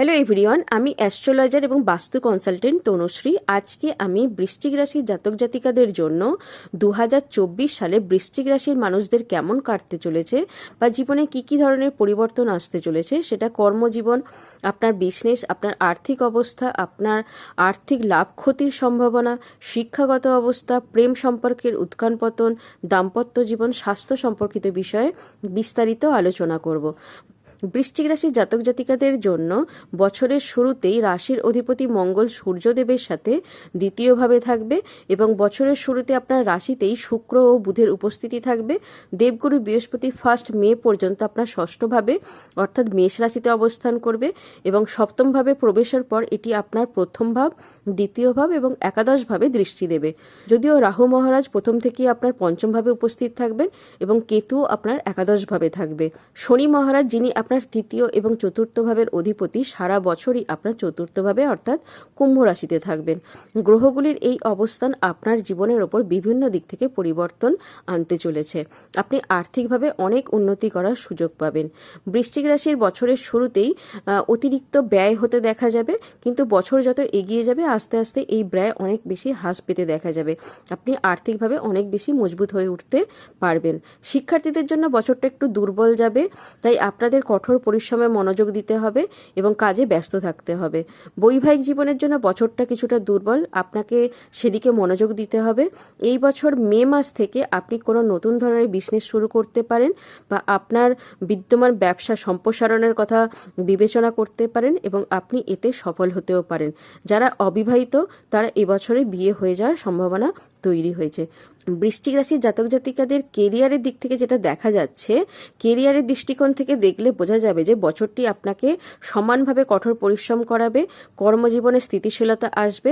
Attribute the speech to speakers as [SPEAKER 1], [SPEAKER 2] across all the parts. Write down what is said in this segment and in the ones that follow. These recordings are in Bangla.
[SPEAKER 1] হ্যালো এভরিওয়ান, আমি অ্যাস্ট্রোলজার এবং বাস্তু কনসালটেন্ট তনুশ্রী। আজকে আমি বৃশ্চিক রাশির জাতক জাতিকাদের জন্য 2024 সালে বৃশ্চিক রাশির মানুষদের কেমন কাটতে চলেছে বা জীবনে কি কি ধরনের পরিবর্তন আসতে চলেছে, সেটা কর্মজীবন, আপনার বিজনেস, আপনার আর্থিক অবস্থা, আপনার আর্থিক লাভ ক্ষতির সম্ভাবনা, শিক্ষাগত অবস্থা, প্রেম সম্পর্কের উত্থান পতন, দাম্পত্য জীবন, স্বাস্থ্য সম্পর্কিত বিষয়ে বিস্তারিত আলোচনা করব। বৃশ্চিক রাশির জাতক জাতিকাদের জন্য বছরের শুরুতেই রাশির অধিপতি মঙ্গল সূর্যদেবের সাথে দ্বিতীয়ভাবে থাকবে এবং বছরের শুরুতে আপনার রাশিতেই শুক্র ও বুধের উপস্থিতি থাকবে। দেবগুরু বৃহস্পতি 1 মে পর্যন্ত আপনার ষষ্ঠভাবে অর্থাৎ মেষ রাশিতে অবস্থান করবে এবং সপ্তমভাবে প্রবেশের পর এটি আপনার প্রথম ভাব, দ্বিতীয় ভাব এবং একাদশভাবে দৃষ্টি দেবে। যদিও রাহু মহারাজ প্রথম থেকেই আপনার পঞ্চমভাবে উপস্থিত থাকবেন এবং কেতু আপনার একাদশভাবে থাকবে। শনি মহারাজ, যিনি আপনার তৃতীয় এবং চতুর্থ ভাবের অধিপতি, সারা বছরই আপনার চতুর্থ ভাবে অর্থাৎ কুম্ভ রাশিতে থাকবেন। গ্রহগুলির এই অবস্থান আপনার জীবনের ওপর বিভিন্ন দিক থেকে পরিবর্তন আনতে চলেছে। আপনি আর্থিকভাবে অনেক উন্নতি করার সুযোগ পাবেন। বৃশ্চিক রাশির বছরের শুরুতেই অতিরিক্ত ব্যয় হতে দেখা যাবে, কিন্তু বছর যত এগিয়ে যাবে আস্তে আস্তে এই ব্যয় অনেক বেশি হ্রাস পেতে দেখা যাবে। আপনি আর্থিকভাবে অনেক বেশি মজবুত হয়ে উঠতে পারবেন। শিক্ষার্থীদের জন্য বছরটা একটু দুর্বল যাবে, তাই আপনাদের কঠোর পরিশ্রমে মনোযোগ দিতে হবে এবং কাজে ব্যস্ত থাকতে হবে। বৈবাহিক জীবনের জন্য বছরটা কিছুটা দুর্বল, আপনাকে সেদিকে মনোযোগ দিতে হবে। এই বছর মে মাস থেকে আপনি কোনো নতুন ধরনের বিজনেস শুরু করতে পারেন বা আপনার বিদ্যমান ব্যবসা সম্প্রসারণের কথা বিবেচনা করতে পারেন এবং আপনি এতে সফল হতেও পারেন। যারা অবিবাহিত তারা এবছরে বিয়ে হয়ে যাওয়ার সম্ভাবনা তৈরি হয়েছে। বৃশ্চিক রাশির জাতক জাতিকাদের কেরিয়ারের দিক থেকে যেটা দেখা যাচ্ছে, কেরিয়ারের দৃষ্টিকোণ থেকে দেখলে বোঝা যাবে যে বছরটি আপনাকে সমানভাবে কঠোর পরিশ্রম করাবে, কর্মজীবনে স্থিতিশীলতা আসবে।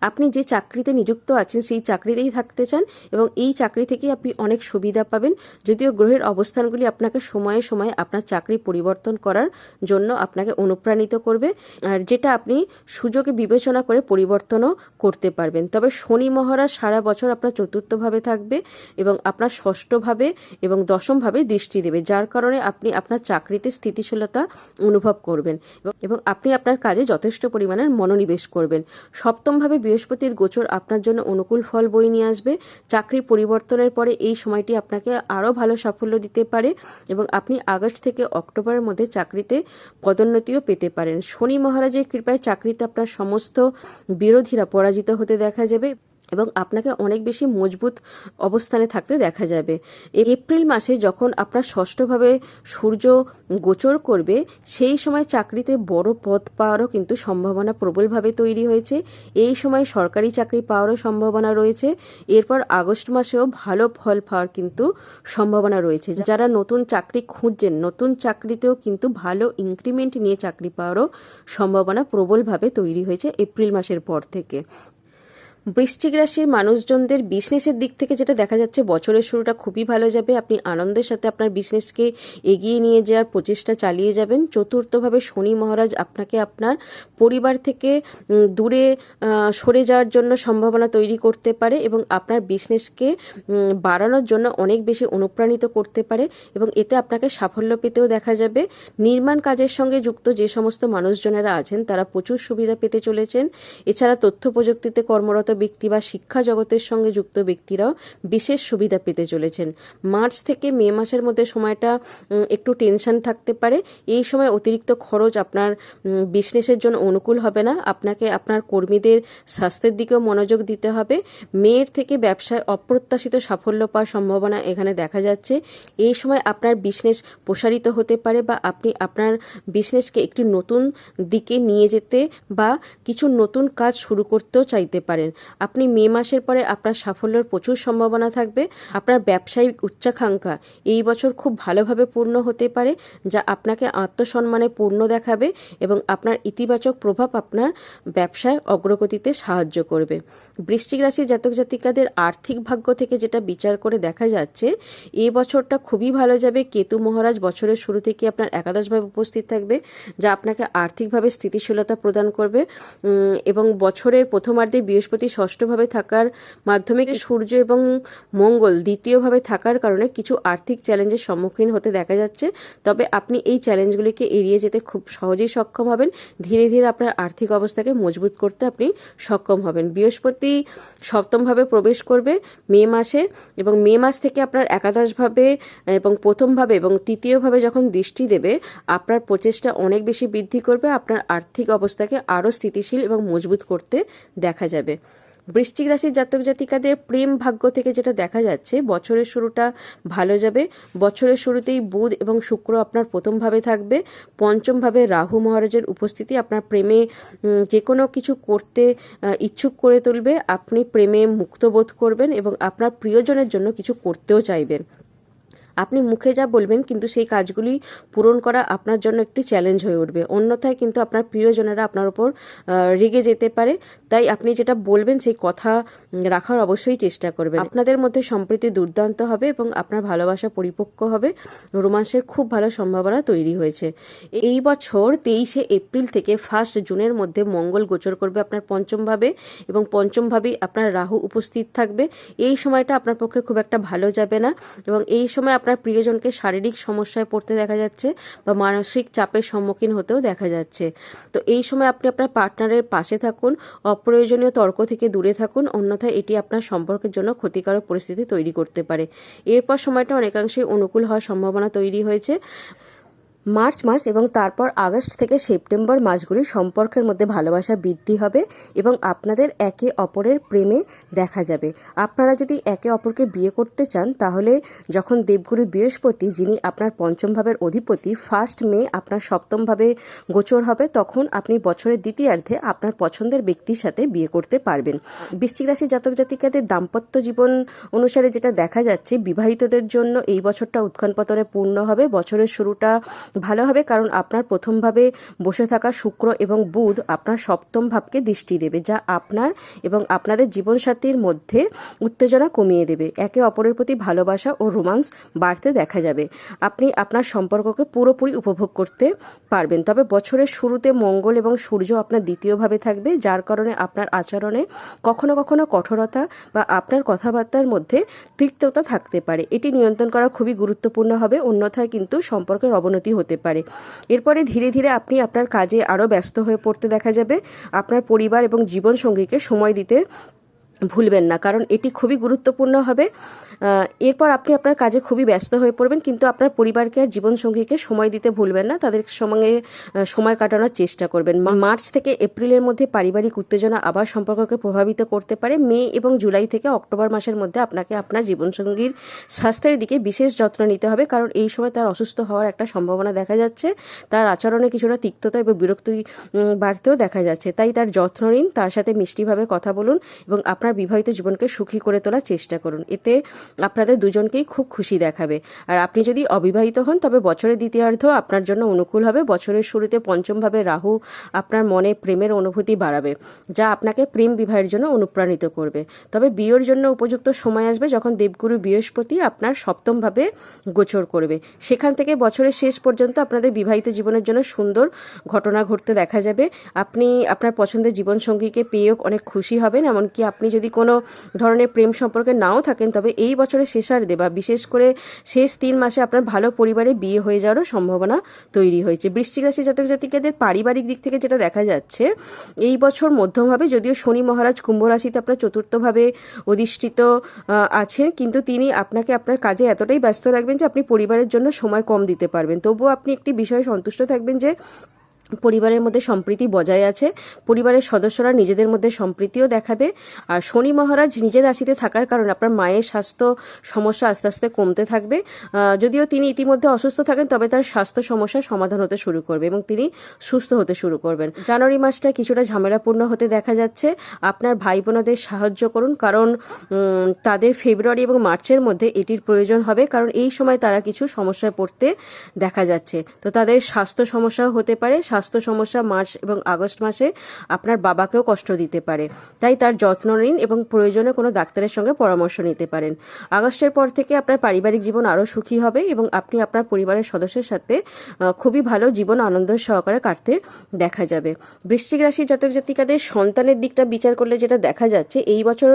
[SPEAKER 1] আপনি যে চাকরিতে নিযুক্ত আছেন সেই চাকরিতেই থাকতে চান এবং এই চাকরি থেকেই আপনি অনেক সুবিধা পাবেন। যদিও গ্রহের অবস্থানগুলি আপনাকে সময়ে সময়ে আপনার চাকরি পরিবর্তন করার জন্য আপনাকে অনুপ্রাণিত করবে, আর যেটা আপনি সুযোগে বিবেচনা করে পরিবর্তনও করতে পারবেন। তবে শনি মহারাজ সারা বছর আপনার চতুর্থভাবে থাকবে এবং আপনার ষষ্ঠভাবে এবং দশমভাবে দৃষ্টি দেবে, যার কারণে আপনি আপনার চাকরিতে স্থিতিশীলতা অনুভব করবেন এবং আপনি আপনার কাজে যথেষ্ট পরিমাণের মনোনিবেশ করবেন। সপ্তমভাবে বৃহস্পতির গোচর আপনার জন্য অনুকূল ফল বয়ে নিয়ে আসবে। চাকরি পরিবর্তনের পরে এই সময়টি আপনাকে আরও ভালো সাফল্য দিতে পারে এবং আপনি আগস্ট থেকে অক্টোবরের মধ্যে চাকরিতে পদোন্নতিও পেতে পারেন। শনি মহারাজের কৃপায় চাকরিতে আপনার সমস্ত বিরোধীরা পরাজিত হতে দেখা যাবে এবং আপনাকে অনেক বেশি মজবুত অবস্থানে থাকতে দেখা যাবে। এপ্রিল মাসে যখন আপনার ষষ্ঠভাবে সূর্য গোচর করবে, সেই সময় চাকরিতে বড় পদ পাওয়ারও কিন্তু সম্ভাবনা প্রবলভাবে তৈরি হয়েছে। এই সময় সরকারি চাকরি পাওয়ারও সম্ভাবনা রয়েছে। এরপর আগস্ট মাসেও ভালো ফল পাওয়ার কিন্তু সম্ভাবনা রয়েছে। যারা নতুন চাকরি খুঁজছেন, নতুন চাকরিতেও কিন্তু ভালো ইনক্রিমেন্ট নিয়ে চাকরি পাওয়ারও সম্ভাবনা প্রবলভাবে তৈরি হয়েছে এপ্রিল মাসের পর থেকে। বৃশ্চিক রাশির মানুষজনদের বিজনেসের দিক থেকে যেটা দেখা যাচ্ছে, বছরের শুরুটা খুবই ভালো যাবে। আপনি আনন্দের সাথে আপনার বিজনেসকে এগিয়ে নিয়ে যাওয়ার প্রচেষ্টা চালিয়ে যাবেন। চতুর্থভাবে শনি মহারাজ আপনাকে আপনার পরিবার থেকে দূরে সরে যাওয়ার জন্য সম্ভাবনা তৈরি করতে পারে এবং আপনার বিজনেসকে বাড়ানোর জন্য অনেক বেশি অনুপ্রাণিত করতে পারে এবং এতে আপনাকে সাফল্য পেতেও দেখা যাবে। নির্মাণ কাজের সঙ্গে যুক্ত যে সমস্ত মানুষজনেরা আছেন তারা প্রচুর সুবিধা পেতে চলেছেন। এছাড়া তথ্য প্রযুক্তিতে কর্মরত ব্যক্তি বা শিক্ষা জগতের সঙ্গে যুক্ত ব্যক্তিরাও বিশেষ সুবিধা পেতে চলেছেন। মার্চ থেকে মে মাসের মধ্যে সময়টা একটু টেনশন থাকতে পারে। এই সময় অতিরিক্ত খরচ আপনার বিজনেসের জন্য অনুকূল হবে না। আপনাকে আপনার কর্মীদের স্বাস্থ্যের দিকেও মনোযোগ দিতে হবে। মেয়ের থেকে ব্যবসায় অপ্রত্যাশিত সাফল্য পাওয়ার সম্ভাবনা এখানে দেখা যাচ্ছে। এই সময় আপনার বিজনেস প্রসারিত হতে পারে বা আপনি আপনার বিজনেসকে একটি নতুন দিকে নিয়ে যেতে বা কিছু নতুন কাজ শুরু করতেও চাইতে পারেন। আপনি মে মাসের পরে আপনার সাফল্যের প্রচুর সম্ভাবনা থাকবে। আপনার ব্যবসায়িক উচ্চাকাঙ্ক্ষা এই বছর খুব ভালোভাবে পূর্ণ হতে পারে, যা আপনাকে আত্মসম্মানে পূর্ণ দেখাবে এবং আপনার ইতিবাচক প্রভাব আপনার ব্যবসায় অগ্রগতিতে সাহায্য করবে। বৃশ্চিক রাশির জাতক জাতিকাদের আর্থিক ভাগ্য থেকে যেটা বিচার করে দেখা যাচ্ছে, এই বছরটা খুবই ভালো যাবে। কেতু মহারাজ বছরের শুরু থেকে আপনার একাদশভাবে উপস্থিত থাকবে, যা আপনাকে আর্থিকভাবে স্থিতিশীলতা প্রদান করবে এবং বছরের প্রথমার্ধে বৃহস্পতি ষষ্ঠভাবে থাকার মাধ্যমে সূর্য এবং মঙ্গল দ্বিতীয়ভাবে থাকার কারণে কিছু আর্থিক চ্যালেঞ্জের সম্মুখীন হতে দেখা যাচ্ছে। তবে আপনি এই চ্যালেঞ্জগুলিকে এড়িয়ে যেতে খুব সহজেই সক্ষম হবেন। ধীরে ধীরে আপনার আর্থিক অবস্থাকে মজবুত করতে আপনি সক্ষম হবেন। বৃহস্পতি সপ্তমভাবে প্রবেশ করবে মে মাসে, এবং মে মাস থেকে আপনার একাদশভাবে এবং প্রথমভাবে এবং তৃতীয়ভাবে যখন দৃষ্টি দেবে, আপনার প্রচেষ্টা অনেক বেশি বৃদ্ধি করবে। আপনার আর্থিক অবস্থাকে আরও স্থিতিশীল এবং মজবুত করতে দেখা যাবে। বৃশ্চিক রাশির জাতক জাতিকাদের প্রেম ভাগ্য থেকে যেটা দেখা যাচ্ছে, বছরের শুরুটা ভালো যাবে। বছরের শুরুতেই বুধ এবং শুক্র আপনার প্রথমভাবে থাকবে। পঞ্চমভাবে রাহু মহারাজের উপস্থিতি আপনার প্রেমে যে কোনো কিছু করতে ইচ্ছুক করে তুলবে। আপনি প্রেমে মুক্ত বোধ করবেন এবং আপনার প্রিয়জনের জন্য কিছু করতেও চাইবেন। আপনি মুখে যা বলবেন কিন্তু সেই কাজগুলি পূরণ করা আপনার জন্য একটি চ্যালেঞ্জ হয়ে উঠবে। অন্যথায় কিন্তু আপনার প্রিয়জনেরা আপনার উপর রেগে যেতে পারে। তাই আপনি যেটা বলবেন সেই কথা রাখার অবশ্যই চেষ্টা করবেন। আপনাদের মধ্যে সম্প্রীতি দুর্দান্ত হবে এবং আপনার ভালোবাসা পরিপক্ক হবে। রোমান্সের খুব ভালো সম্ভাবনা তৈরি হয়েছে। এই বছর 23শে এপ্রিল থেকে 1 জুনের মধ্যে মঙ্গল গোচর করবে আপনার পঞ্চমভাবে, এবং পঞ্চমভাবেই আপনার রাহু উপস্থিত থাকবে। এই সময়টা আপনার পক্ষে খুব একটা ভালো যাবে না, এবং এই সময় আপনার প্রিয়জনকে শারীরিক সমস্যায় পড়তে দেখা যাচ্ছে বা মানসিক চাপের সম্মুখীন হতেও দেখা যাচ্ছে। তো এই সময় আপনি আপনার পার্টনারের পাশে থাকুন, অপ্রয়োজনীয় তর্ক থেকে দূরে থাকুন, অন্যথায় এটি আপনার সম্পর্কের জন্য ক্ষতিকারক পরিস্থিতি তৈরি করতে পারে। এরপর সময়টা অনেকাংশেই অনুকূল হওয়ার সম্ভাবনা তৈরি হয়েছে। মার্চ মাস এবং তারপর আগস্ট থেকে সেপ্টেম্বর মাসগুলি সম্পর্কের মধ্যে ভালোবাসা বৃদ্ধি হবে এবং আপনাদের একে অপরের প্রেমে দেখা যাবে। আপনারা যদি একে অপরকে বিয়ে করতে চান, তাহলে যখন দেবগুরু বৃহস্পতি, যিনি আপনার পঞ্চম ভাবের অধিপতি, 1 মে আপনার সপ্তমভাবে গোচর হবে, তখন আপনি বছরের দ্বিতীয়ার্ধে আপনার পছন্দের ব্যক্তির সাথে বিয়ে করতে পারবেন। বৃশ্চিক রাশি জাতক জাতিকাদের দাম্পত্য জীবন অনুসারে যেটা দেখা যাচ্ছে, বিবাহিতদের জন্য এই বছরটা উত্থান পতনে পূর্ণ হবে। বছরের শুরুটা ভালো হবে, কারণ আপনার প্রথমভাবে বসে থাকা শুক্র এবং বুধ আপনার সপ্তম ভাবকে দৃষ্টি দেবে, যা আপনার এবং আপনাদের জীবনসাথীর মধ্যে উত্তেজনা কমিয়ে দেবে। একে অপরের প্রতি ভালোবাসা ও রোমান্স বাড়তে দেখা যাবে। আপনি আপনার সম্পর্ককে পুরোপুরি উপভোগ করতে পারবেন। তবে বছরের শুরুতে মঙ্গল এবং সূর্য আপনার দ্বিতীয়ভাবে থাকবে, যার কারণে আপনার আচরণে কখনো কখনো কঠোরতা বা আপনার কথাবার্তার মধ্যে তিক্ততা থাকতে পারে। এটি নিয়ন্ত্রণ করা খুবই গুরুত্বপূর্ণ হবে, অন্যথায় কিন্তু সম্পর্কের অবনতি হতে পারে। এরপরে ধীরে ধীরে আপনি আপনার কাজে আরও ব্যস্ত হয়ে পড়তে দেখা যাবে। আপনার পরিবার এবং জীবনসঙ্গীকে সময় দিতে ভুলবেন না, কারণ এটি খুবই গুরুত্বপূর্ণ হবে। এরপর আপনি আপনার কাজে খুবই ব্যস্ত হয়ে পড়বেন, কিন্তু আপনার পরিবারকে আর জীবনসঙ্গীকে সময় দিতে ভুলবেন না, তাদের সঙ্গে সময় কাটানোর চেষ্টা করবেন। মার্চ থেকে এপ্রিলের মধ্যে পারিবারিক উত্তেজনা আবার সম্পর্ককে প্রভাবিত করতে পারে। মে এবং জুলাই থেকে অক্টোবর মাসের মধ্যে আপনাকে আপনার জীবনসঙ্গীর স্বাস্থ্যের দিকে বিশেষ যত্ন নিতে হবে, কারণ এই সময় তার অসুস্থ হওয়ার একটা সম্ভাবনা দেখা যাচ্ছে। তার আচরণে কিছুটা তিক্ততা এবং বিরক্তি বাড়তেও দেখা যাচ্ছে। তাই তার যত্ন নিন, তার সাথে মিষ্টিভাবে কথা বলুন এবং আপনার বিবাহিত জীবনকে সুখী করে তোলার চেষ্টা করুন। এতে আপনাদের দুজনকেই খুব খুশি দেখাবে। আর আপনি যদি অবিবাহিত হন, তবে বছরের দ্বিতীয়ার্ধ আপনার জন্য অনুকূল হবে। বছরের শুরুতে পঞ্চমভাবে রাহু আপনার মনে প্রেমের অনুভূতি বাড়াবে, যা আপনাকে প্রেম বিবাহের জন্য অনুপ্রাণিত করবে। তবে বিয়ের জন্য উপযুক্ত সময় আসবে যখন দেবগুরু বৃহস্পতি আপনার সপ্তমভাবে গোচর করবে। সেখান থেকে বছরের শেষ পর্যন্ত আপনাদের বিবাহিত জীবনের জন্য সুন্দর ঘটনা ঘটতে দেখা যাবে। আপনি আপনার পছন্দের জীবনসঙ্গীকে পেয়েও অনেক খুশি হবেন। এমনকি আপনি যদি কোনো ধরনের প্রেম সম্পর্কে নাও থাকেন, তবে এই বছরের শেষার্ধে বা বিশেষ করে শেষ 3 মাসে আপনার ভালো পরিবারে বিয়ে হয়ে যাওয়ারও সম্ভাবনা তৈরি হয়েছে। বৃশ্চিক রাশি জাতক জাতিকাদের পারিবারিক দিক থেকে যেটা দেখা যাচ্ছে, এই বছর মধ্যমভাবে, যদিও শনি মহারাজ কুম্ভ রাশিতে আপনার চতুর্থভাবে অধিষ্ঠিত আছেন, কিন্তু তিনি আপনাকে আপনার কাজে এতটাই ব্যস্ত রাখবেন যে আপনি পরিবারের জন্য সময় কম দিতে পারবেন। তবুও আপনি একটি বিষয়ে সন্তুষ্ট থাকবেন যে পরিবারের মধ্যে সম্প্রীতি বজায় আছে। পরিবারের সদস্যরা নিজেদের মধ্যে সম্প্রীতিও দেখাবে। আর শনি মহারাজ নিজের রাশিতে থাকার কারণে আপনার মায়ের স্বাস্থ্য সমস্যা আস্তে আস্তে কমতে থাকবে। যদিও তিনি ইতিমধ্যে অসুস্থ থাকেন, তবে তার স্বাস্থ্য সমস্যার সমাধান হতে শুরু করবে এবং তিনি সুস্থ হতে শুরু করবেন। জানুয়ারি মাসটা কিছুটা ঝামেলাপূর্ণ হতে দেখা যাচ্ছে। আপনার ভাই বোনদের সাহায্য করুন, কারণ তাদের ফেব্রুয়ারি এবং মার্চের মধ্যে এটির প্রয়োজন হবে, কারণ এই সময় তারা কিছু সমস্যায় পড়তে দেখা যাচ্ছে। তো তাদের স্বাস্থ্য সমস্যাও হতে পারে। স্বাস্থ্য সমস্যা মার্চ এবং আগস্ট মাসে আপনার বাবাকেও কষ্ট দিতে পারে, তাই তার যত্ন নিন এবং প্রয়োজনে কোনো ডাক্তারের সঙ্গে পরামর্শ নিতে পারেন। আগস্টের পর থেকে আপনার পারিবারিক জীবন আরও সুখী হবে এবং আপনি আপনার পরিবারের সদস্যের সাথে খুবই ভালো জীবন আনন্দ সহকারে কাটতে দেখা যাবে। বৃশ্চিক রাশির জাতক জাতিকাদের সন্তানের দিকটা বিচার করলে যেটা দেখা যাচ্ছে, এই বছর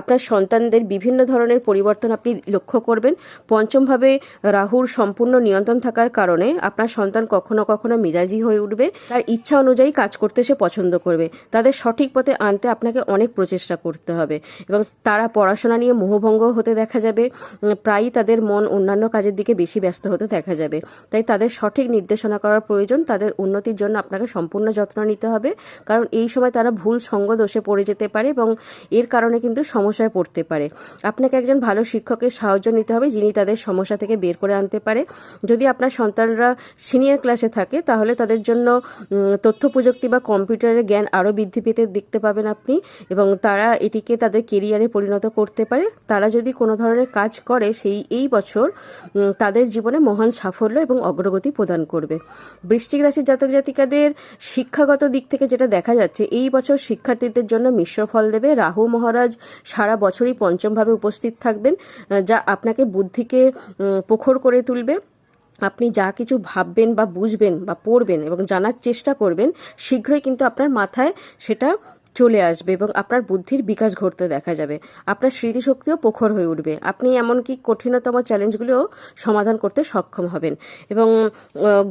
[SPEAKER 1] আপনার সন্তানদের বিভিন্ন ধরনের পরিবর্তন আপনি লক্ষ্য করবেন। পঞ্চমভাবে রাহুর সম্পূর্ণ নিয়ন্ত্রণ থাকার কারণে আপনার সন্তান কখনো কখনো মেজাজি হয়ে উঠবে, তার ইচ্ছা অনুযায়ী কাজ করতে সে পছন্দ করবে। তাদের সঠিক পথে আনতে আপনাকে অনেক প্রচেষ্টা করতে হবে এবং তারা পড়াশোনা নিয়ে মোহভঙ্গ হতে দেখা যাবে। প্রায়ই তাদের মন অন্যান্য কাজের দিকে বেশি ব্যস্ত হতে দেখা যাবে, তাই তাদের সঠিক নির্দেশনা করার প্রয়োজন। তাদের উন্নতির জন্য আপনাকে সম্পূর্ণ যত্ন নিতে হবে, কারণ এই সময় তারা ভুল সঙ্গ দোষে পড়ে যেতে পারে এবং এর কারণে কিন্তু সমস্যায় পড়তে পারে। আপনাকে একজন ভালো শিক্ষকের সাহায্য নিতে হবে, যিনি তাদের সমস্যা থেকে বের করে আনতে পারে। যদি আপনার সন্তানরা সিনিয়র ক্লাসে থাকে তাহলে তাদের জন্য তথ্য প্রযুক্তি বা কম্পিউটারের জ্ঞান আরও বৃদ্ধি পেতে দেখতে পাবেন আপনি, এবং তারা এটিকে তাদের কেরিয়ারে পরিণত করতে পারে। তারা যদি কোনো ধরনের কাজ করে এই বছর তাদের জীবনে মহান সাফল্য এবং অগ্রগতি প্রদান করবে। বৃশ্চিক রাশির জাতক জাতিকাদের শিক্ষাগত দিক থেকে যেটা দেখা যাচ্ছে, এই বছর শিক্ষার্থীদের জন্য মিশ্র ফল দেবে। রাহু মহারাজ সারা বছরই পঞ্চমভাবে উপস্থিত থাকবেন, যা আপনাকে বুদ্ধিকে প্রখর করে তুলবে। আপনি যা কিছু ভাববেন বা বুঝবেন বা পড়বেন এবং জানার চেষ্টা করবেন, শীঘ্রই কিন্তু আপনার মাথায় সেটা চলে আসবে এবং আপনার বুদ্ধির বিকাশ ঘটতে দেখা যাবে। আপনার স্মৃতিশক্তিও প্রখর হয়ে উঠবে। আপনি এমনকি কঠিনতম চ্যালেঞ্জগুলিও সমাধান করতে সক্ষম হবেন এবং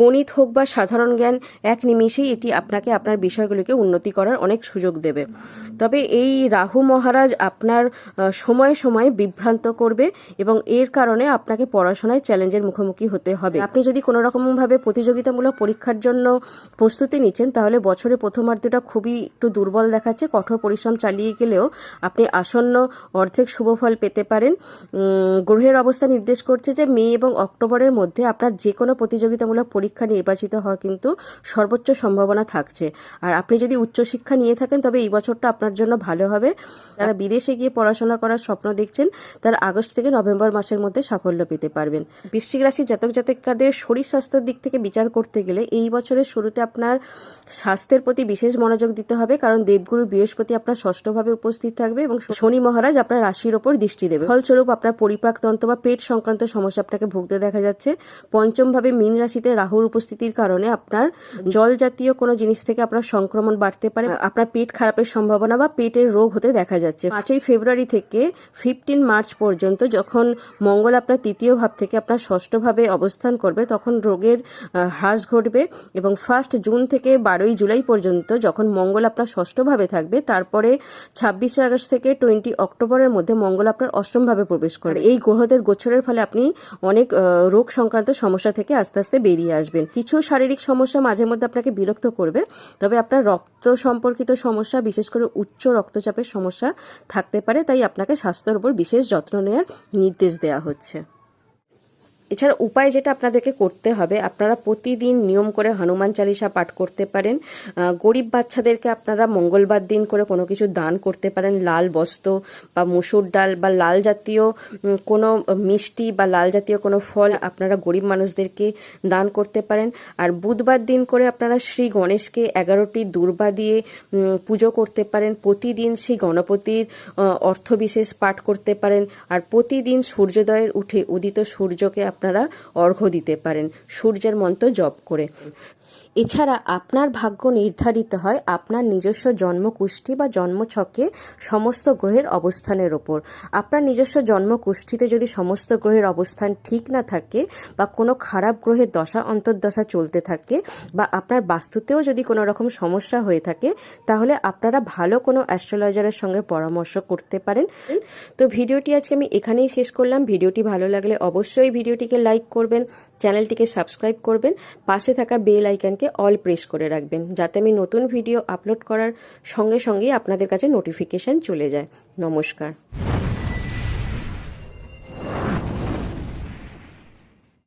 [SPEAKER 1] গণিত হোক বা সাধারণ জ্ঞান, এক নিমিষেই এটি আপনাকে আপনার বিষয়গুলিকে উন্নতি করার অনেক সুযোগ দেবে। তবে এই রাহু মহারাজ আপনার সময়ে সময়ে বিভ্রান্ত করবে এবং এর কারণে আপনাকে পড়াশোনায় চ্যালেঞ্জের মুখোমুখি হতে হবে। আপনি যদি কোনো রকমভাবে প্রতিযোগিতামূলক পরীক্ষার জন্য প্রস্তুতি নিচ্ছেন, তাহলে বছরের প্রথমার্ধটা খুবই একটু দুর্বল দেখা যাচ্ছে। কঠোর পরিশ্রম চালিয়ে গেলেও আপনি আসন্ন অর্ধেক শুভফল পেতে পারেন। গ্রহের অবস্থা নির্দেশ করছে যে মে এবং অক্টোবরের মধ্যে আপনার যে কোনো প্রতিযোগিতামূলক পরীক্ষা নির্বাচিত হওয়ার কিন্তু সর্বোচ্চ সম্ভাবনা থাকছে। আর আপনি যদি উচ্চশিক্ষা নিয়ে থাকেন তবে এই বছরটা আপনার জন্য ভালো হবে। যারা বিদেশে গিয়ে পড়াশোনা করার স্বপ্ন দেখছেন, তারা আগস্ট থেকে নভেম্বর মাসের মধ্যে সাফল্য পেতে পারবেন। বৃশ্চিক রাশির জাতক জাতিকাদের শরীর স্বাস্থ্যের দিক থেকে বিচার করতে গেলে এই বছরের শুরুতে আপনার স্বাস্থ্যের প্রতি বিশেষ মনোযোগ দিতে হবে, কারণ দেবগুরু বৃহস্পতি আপনার ষষ্ঠভাবে উপস্থিত থাকবে এবং শনি মহারাজ আপনার রাশির ওপর দৃষ্টি দেবে। ফলস্বরূপ আপনার পরিপাকতন্ত্র বা পেট সংক্রান্ত সমস্যা আপনাকে ভুগতে দেখা যাচ্ছে। পঞ্চমভাবে মীন রাশিতে রাহুর উপস্থিতির কারণে আপনার জল জাতীয় কোনো জিনিস থেকে আপনার সংক্রমণ বাড়তে পারে। আপনার পেট খারাপের সম্ভাবনা বা পেটের রোগ হতে দেখা যাচ্ছে। 5ই ফেব্রুয়ারি থেকে 15 মার্চ পর্যন্ত যখন মঙ্গল আপনার তৃতীয় ভাব থেকে আপনার ষষ্ঠভাবে অবস্থান করবে, তখন রোগের হ্রাস ঘটবে এবং 1 জুন থেকে 12 জুলাই পর্যন্ত যখন মঙ্গল আপনার ষষ্ঠভাবে থাকবে, তারপরে 26 আগস্ট থেকে 20 অক্টোবরের মধ্যে মঙ্গল আপনার অষ্টমভাবে প্রবেশ করে। এই গ্রহদের গোচরের ফলে আপনি অনেক রোগ সংক্রান্ত সমস্যা থেকে আস্তে আস্তে বেরিয়ে আসবেন। কিছু শারীরিক সমস্যা মাঝে মধ্যে আপনাকে বিরক্ত করবে, তবে আপনার রক্ত সম্পর্কিত সমস্যা, বিশেষ করে উচ্চ রক্তচাপের সমস্যা থাকতে পারে, তাই আপনাকে স্বাস্থ্যের উপর বিশেষ যত্ন নেওয়ার নির্দেশ দেওয়া হচ্ছে। এছাড়া উপায় যেটা আপনাদেরকে করতে হবে, আপনারা প্রতিদিন নিয়ম করে হনুমান চালিসা পাঠ করতে পারেন। গরিব বাচ্চাদেরকে আপনারা মঙ্গলবার দিন করে কোনো কিছু দান করতে পারেন। লাল বস্ত্র বা মসুর ডাল বা লাল জাতীয় কোনো মিষ্টি বা লাল জাতীয় কোনো ফল আপনারা গরিব মানুষদেরকে দান করতে পারেন। আর বুধবার দিন করে আপনারা শ্রী গণেশকে 11টি দূর্বা দিয়ে পুজো করতে পারেন। প্রতিদিন শ্রী গণপতির অর্থবিশেষ পাঠ করতে পারেন। আর প্রতিদিন সূর্যোদয়ের উঠে উদিত সূর্যকে আপনারা অর্ঘ্য দিতে পারেন সূর্যের মন্ত্র জপ করে। এছাড়া আপনার ভাগ্য নির্ধারিত হয় আপনার নিজস্ব জন্মকুষ্ঠি বা জন্মছকে সমস্ত গ্রহের অবস্থানের ওপর। আপনার নিজস্ব জন্মকুষ্ঠিতে যদি সমস্ত গ্রহের অবস্থান ঠিক না থাকে বা কোনো খারাপ গ্রহের দশা অন্তর্দশা চলতে থাকে বা আপনার বাস্তুতেও যদি কোনো রকম সমস্যা হয়ে থাকে, তাহলে আপনারা ভালো কোনো অ্যাস্ট্রোলজারের সঙ্গে পরামর্শ করতে পারেন। তো ভিডিওটি আজকে আমি এখানেই শেষ করলাম। ভিডিওটি ভালো লাগলে অবশ্যই ভিডিওটিকে লাইক করবেন, চ্যানেলটিকে সাবস্ক্রাইব করবেন, পাশে থাকা বেল আইকনকে অল প্রেস করে রাখবেন, যাতে আমি নতুন ভিডিও আপলোড করার সঙ্গে সঙ্গেই আপনাদের কাছে নোটিফিকেশন চলে যায়। নমস্কার।